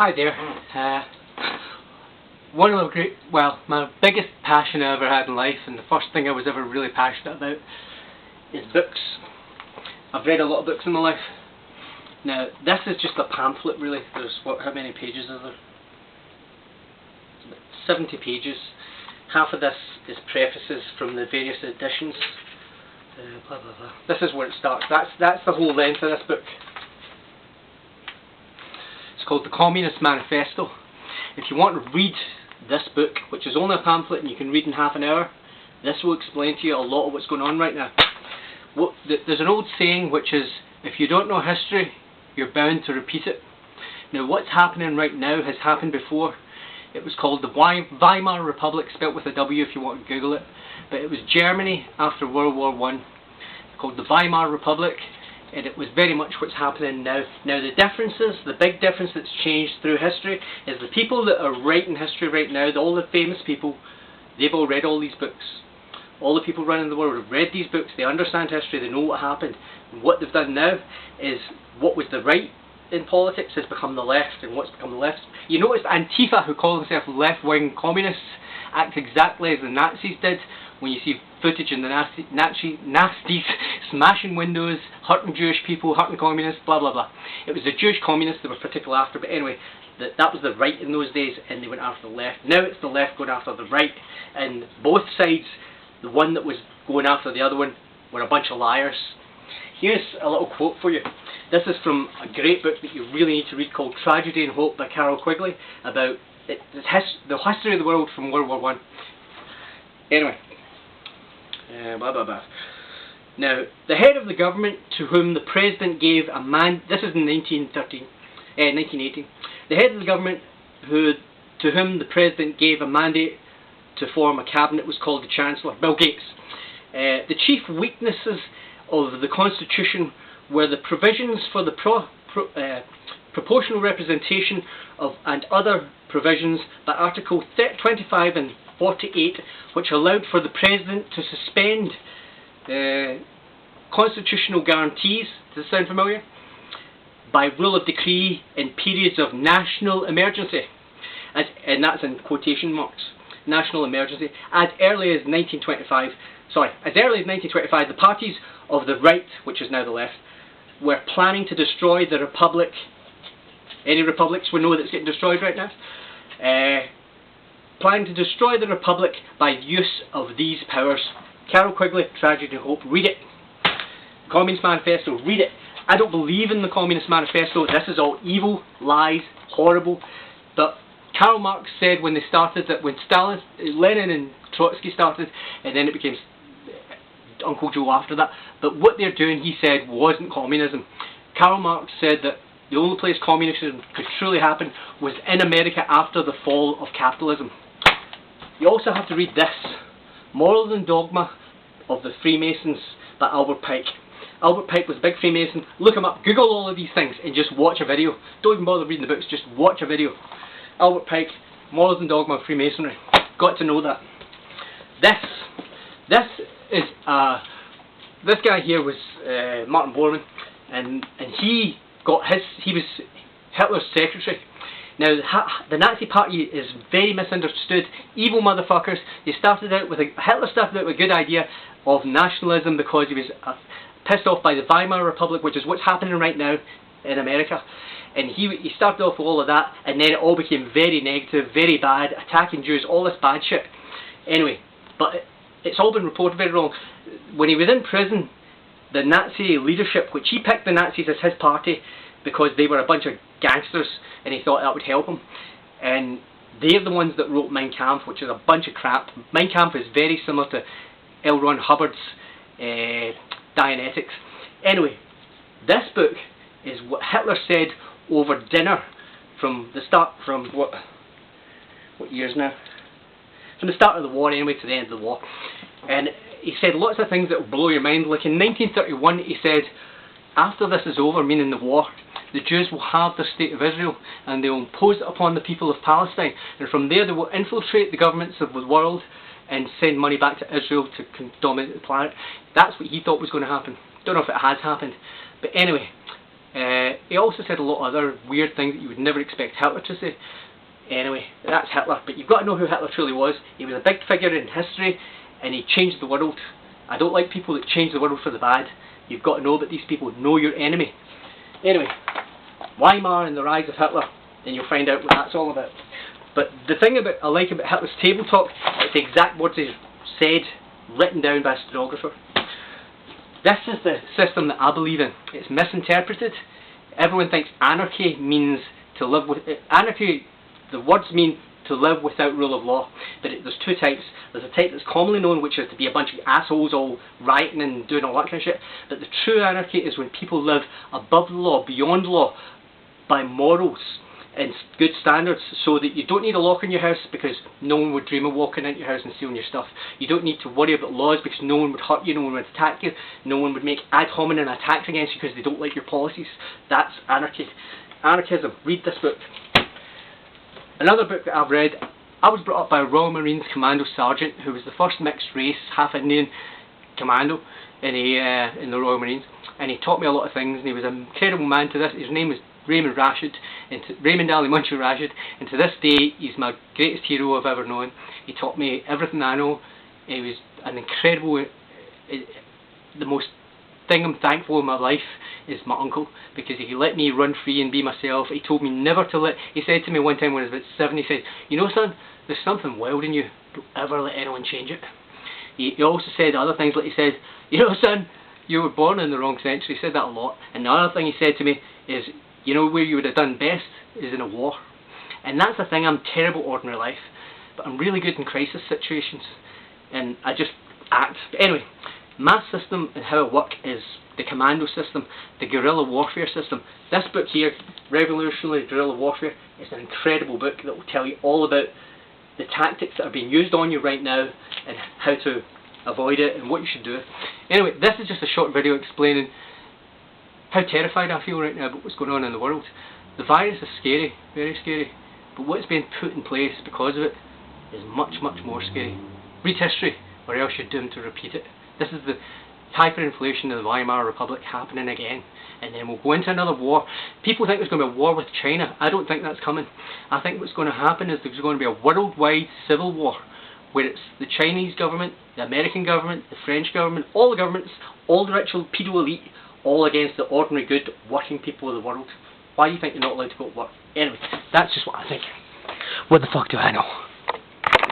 Hi there. One of the my biggest passion I ever had in life, and the first thing I was ever really passionate about, is books. I've read a lot of books in my life. Now, this is just a pamphlet, really. There's how many pages are there? 70 pages. Half of this is prefaces from the various editions. Blah blah blah. This is where it starts. That's the whole length of this book. It's called The Communist Manifesto. If you want to read this book, which is only a pamphlet and you can read in half an hour, this will explain to you a lot of what's going on right now. There's an old saying which is, if you don't know history, you're bound to repeat it. Now what's happening right now has happened before. It was called the Weimar Republic, spelt with a W if you want to Google it. But it was Germany after World War I, called the Weimar Republic. And it was very much what's happening now. Now the differences, the big difference that's changed through history is the people that are writing history right now, all the famous people, they've all read all these books. All the people running the world have read these books, they understand history, they know what happened. And what they've done now is what was the right in politics has become the left, and what's become the left. You notice Antifa, who call themselves left-wing communists, act exactly as the Nazis did. When you see footage of the Nazis smashing windows, hurting Jewish people, hurting communists, blah blah blah. It was the Jewish communists they were particularly after, but anyway, that was the right in those days, and they went after the left. Now it's the left going after the right, and both sides, the one that was going after the other one, were a bunch of liars. Here's a little quote for you. This is from a great book that you really need to read called Tragedy and Hope by Carol Quigley, about the history of the world from World War I. Anyway. Blah blah blah. Now, the head of the government to whom the president gave a this is in 1918. The head of the government to whom the president gave a mandate to form a cabinet was called the Chancellor, Bill Gates. The chief weaknesses of the Constitution were the provisions for the proportional representation of and other provisions by Article 25 and 48, which allowed for the President to suspend constitutional guarantees, does this sound familiar? By rule of decree in periods of national emergency, and that's in quotation marks, national emergency. As early as 1925, the parties of the right, which is now the left, were planning to destroy the Republic. Any republics we know that's getting destroyed right now? Planning to destroy the Republic by use of these powers. Carol Quigley, Tragedy and Hope, read it. Communist Manifesto, read it. I don't believe in the Communist Manifesto. This is all evil, lies, horrible. But Karl Marx said when they started that when Lenin and Trotsky started, and then it became Uncle Joe after that, but what they're doing, he said, wasn't communism. Karl Marx said that the only place communism could truly happen was in America after the fall of capitalism. You also have to read this, Morals and Dogma of the Freemasons by Albert Pike. Albert Pike was a big Freemason. Look him up, Google all of these things and just watch a video. Don't even bother reading the books, just watch a video. Albert Pike, Morals and Dogma of Freemasonry. Got to know that. This is, this guy here was Martin Bormann, and he was Hitler's secretary. Now, the Nazi Party is very misunderstood. Evil motherfuckers. Hitler started out with a good idea of nationalism because he was pissed off by the Weimar Republic, which is what's happening right now in America. And he started off with all of that, and then it all became very negative, very bad, attacking Jews, all this bad shit. Anyway, but it's all been reported very wrong. When he was in prison, the Nazi leadership, which he picked the Nazis as his party because they were a bunch of gangsters and he thought that would help him, and they're the ones that wrote Mein Kampf, which is a bunch of crap. Mein Kampf is very similar to L. Ron Hubbard's Dianetics. Anyway, this book is what Hitler said over dinner from the start, from what years now? From the start of the war anyway to the end of the war. And he said lots of things that will blow your mind. Like in 1931 he said, after this is over, meaning the war, the Jews will have the state of Israel and they will impose it upon the people of Palestine, and from there they will infiltrate the governments of the world and send money back to Israel to dominate the planet. That's what he thought was going to happen. Don't know if it has happened, but anyway, He also said a lot of other weird things that you would never expect Hitler to say. Anyway, that's Hitler, but you've got to know who Hitler truly was. He was a big figure in history, and he changed the world. I don't like people that change the world for the bad. You've got to know that these people know your enemy. Anyway, Weimar and the rise of Hitler, and you'll find out what that's all about. But the thing I like about Hitler's table talk, it's the exact words he said, written down by a stenographer. This is the system that I believe in. It's misinterpreted. Everyone thinks anarchy means to live with... Anarchy, the words mean to live without rule of law. But there's two types. There's a type that's commonly known, which is to be a bunch of assholes all rioting and doing all that kind of shit. But the true anarchy is when people live above the law, beyond law, by morals and good standards, so that you don't need a lock in your house because no one would dream of walking into your house and stealing your stuff. You don't need to worry about laws because no one would hurt you, no one would attack you, no one would make ad hominem attacks against you because they don't like your policies. That's anarchy. Anarchism. Read this book. Another book that I've read, I was brought up by a Royal Marines Commando Sergeant who was the first mixed race, half Indian commando in the Royal Marines, and he taught me a lot of things, and he was an incredible man to this. His name was Raymond Ali Muncho Rashid, and to this day he's my greatest hero I've ever known. He taught me everything I know. He was an incredible, the most thing I'm thankful in my life is my uncle, because he let me run free and be myself. He told me never to let, he said to me one time when I was about 7, he said, you know son, there's something wild in you, don't ever let anyone change it. He also said other things, like he said, you know son, you were born in the wrong century. He said that a lot. And the other thing he said to me is, you know where you would have done best is in a war. And that's the thing, I'm terrible ordinary life, but I'm really good in crisis situations, and I just act. But anyway, my system and how I work is the commando system, the guerrilla warfare system. This book here, Revolutionary Guerrilla Warfare, is an incredible book that will tell you all about the tactics that are being used on you right now and how to avoid it and what you should do. Anyway, this is just a short video explaining how terrified I feel right now about what's going on in the world. The virus is scary, very scary, but what's being put in place because of it is much, much more scary. Read history, or else you're doomed to repeat it. This is the hyperinflation of the Weimar Republic happening again, and then we'll go into another war. People think there's going to be a war with China. I don't think that's coming. I think what's going to happen is there's going to be a worldwide civil war, where it's the Chinese government, the American government, the French government, all the governments, all the rich pedo elite, all against the ordinary good working people of the world. Why do you think you're not allowed to go to work? Anyway, that's just what I think. What the fuck do I know?